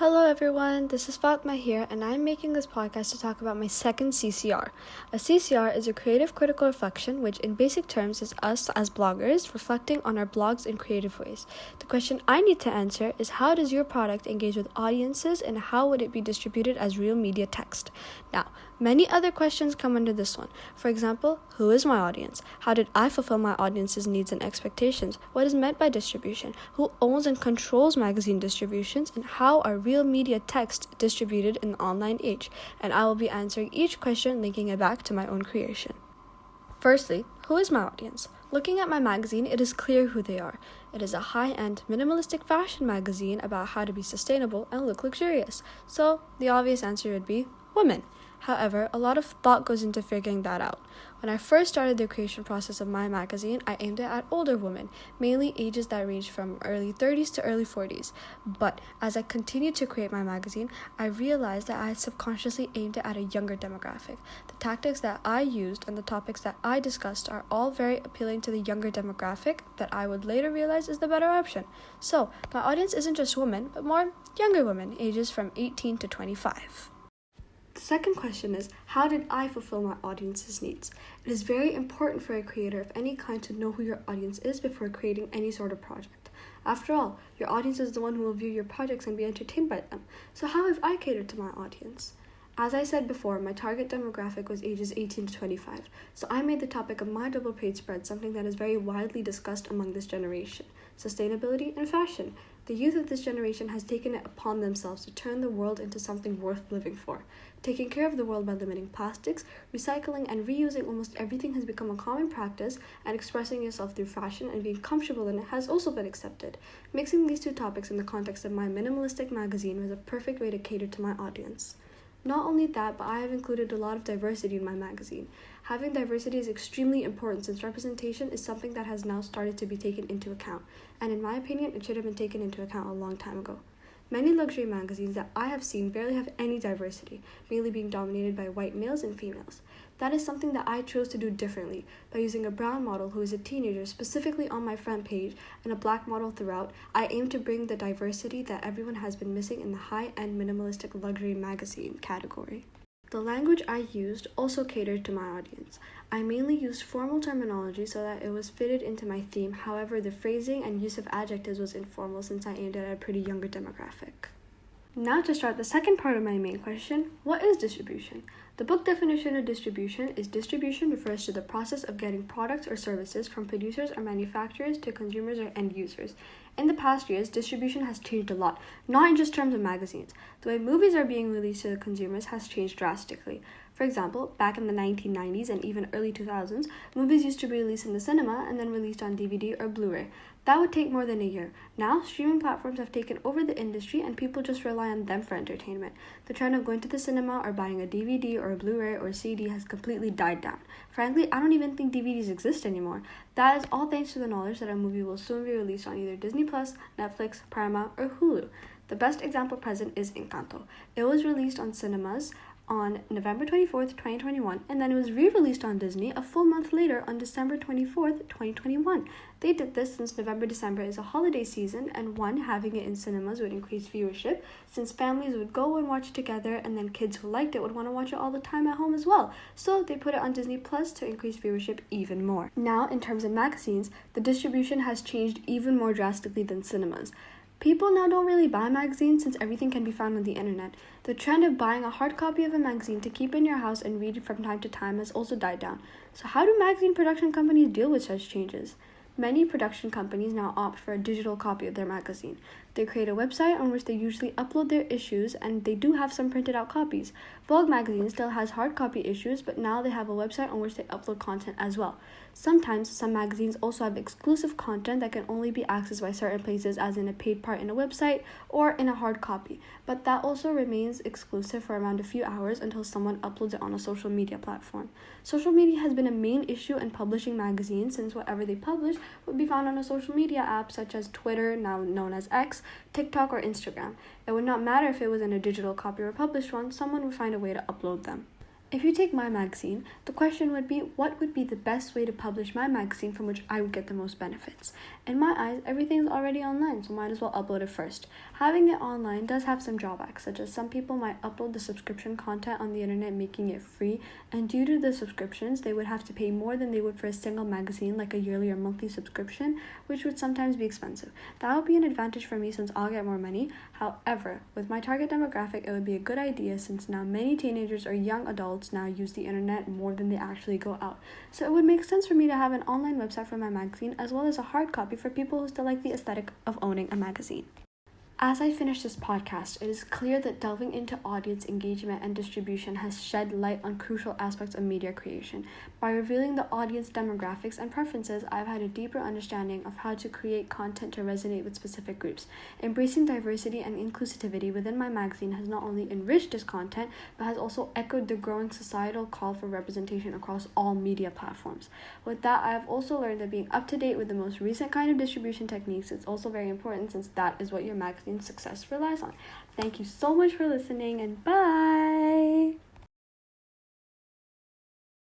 Hello everyone, this is Fatma here, and I'm making this podcast to talk about my second CCR. A CCR is a creative critical reflection, which in basic terms is us as bloggers reflecting on our blogs in creative ways. The question I need to answer is, how does your product engage with audiences and how would it be distributed as real media text? Now, many other questions come under this one. For example, who is my audience? How did I fulfill my audience's needs and expectations? What is meant by distribution? Who owns and controls magazine distributions? And how are real media text distributed in the online age? And I will be answering each question, linking it back to my own creation. Firstly, who is my audience? Looking at my magazine, it is clear who they are. It is a high-end, minimalistic fashion magazine about how to be sustainable and look luxurious. So, the obvious answer would be women. However, a lot of thought goes into figuring that out. When I first started the creation process of my magazine, I aimed it at older women, mainly ages that range from early 30s to early 40s. But as I continued to create my magazine, I realized that I had subconsciously aimed it at a younger demographic. The tactics that I used and the topics that I discussed are all very appealing to the younger demographic that I would later realize is the better option. So, my audience isn't just women, but more younger women, ages from 18 to 25. The second question is, how did I fulfill my audience's needs? It is very important for a creator of any kind to know who your audience is before creating any sort of project. After all, your audience is the one who will view your projects and be entertained by them. So how have I catered to my audience? As I said before, my target demographic was ages 18 to 25, so I made the topic of my double page spread something that is very widely discussed among this generation: sustainability and fashion. The youth of this generation has taken it upon themselves to turn the world into something worth living for. Taking care of the world by limiting plastics, recycling, and reusing almost everything has become a common practice, and expressing yourself through fashion and being comfortable in it has also been accepted. Mixing these two topics in the context of my minimalistic magazine was a perfect way to cater to my audience. Not only that, but I have included a lot of diversity in my magazine. Having diversity is extremely important since representation is something that has now started to be taken into account, and in my opinion, it should have been taken into account a long time ago. Many luxury magazines that I have seen barely have any diversity, mainly being dominated by white males and females. That is something that I chose to do differently. By using a brown model who is a teenager specifically on my front page and a black model throughout, I aim to bring the diversity that everyone has been missing in the high-end minimalistic luxury magazine category. The language I used also catered to my audience. I mainly used formal terminology so that it was fitted into my theme. However, the phrasing and use of adjectives was informal since I aimed at a pretty younger demographic. Now to start the second part of my main question, what is distribution? The book definition of distribution is: distribution refers to the process of getting products or services from producers or manufacturers to consumers or end users. In the past years, distribution has changed a lot, not in just terms of magazines. The way movies are being released to the consumers has changed drastically. For example, back in the 1990s and even early 2000s, movies used to be released in the cinema and then released on DVD or Blu-ray. That would take more than a year. Now, streaming platforms have taken over the industry and people just rely on them for entertainment. The trend of going to the cinema or buying a DVD or a Blu-ray or a CD has completely died down. Frankly, I don't even think DVDs exist anymore. That is all thanks to the knowledge that a movie will soon be released on either Disney+, Netflix, Paramount, or Hulu. The best example present is Encanto. It was released on cinemas on November 24th, 2021, and then it was re-released on Disney a full month later on December 24th, 2021. They did this since November-December is a holiday season, and having it in cinemas would increase viewership since families would go and watch it together, and then kids who liked it would want to watch it all the time at home as well. So they put it on Disney Plus to increase viewership even more. Now, in terms of magazines, the distribution has changed even more drastically than cinemas. People now don't really buy magazines since everything can be found on the internet. The trend of buying a hard copy of a magazine to keep in your house and read it from time to time has also died down. So how do magazine production companies deal with such changes? Many production companies now opt for a digital copy of their magazine. They create a website on which they usually upload their issues, and they do have some printed out copies. Vogue magazine still has hard copy issues, but now they have a website on which they upload content as well. Sometimes some magazines also have exclusive content that can only be accessed by certain places, as in a paid part in a website or in a hard copy, but that also remains exclusive for around a few hours until someone uploads it on a social media platform. Social media has been a main issue in publishing magazines since whatever they publish would be found on a social media app such as Twitter, now known as X, TikTok, or Instagram. It would not matter if it was in a digital copy or published one, someone would find a way to upload them. If you take my magazine, the question would be, what would be the best way to publish my magazine from which I would get the most benefits? In my eyes, everything is already online, so might as well upload it first. Having it online does have some drawbacks, such as some people might upload the subscription content on the internet, making it free, and due to the subscriptions, they would have to pay more than they would for a single magazine, like a yearly or monthly subscription, which would sometimes be expensive. That would be an advantage for me since I'll get more money. However, with my target demographic, it would be a good idea since now many teenagers or young adults now use the internet more than they actually go out. So it would make sense for me to have an online website for my magazine as well as a hard copy for people who still like the aesthetic of owning a magazine. As I finish this podcast, it is clear that delving into audience engagement and distribution has shed light on crucial aspects of media creation. By revealing the audience demographics and preferences, I've had a deeper understanding of how to create content to resonate with specific groups. Embracing diversity and inclusivity within my magazine has not only enriched this content, but has also echoed the growing societal call for representation across all media platforms. With that, I have also learned that being up to date with the most recent kind of distribution techniques is also very important since that is what your magazine success relies on. Thank you so much for listening and bye!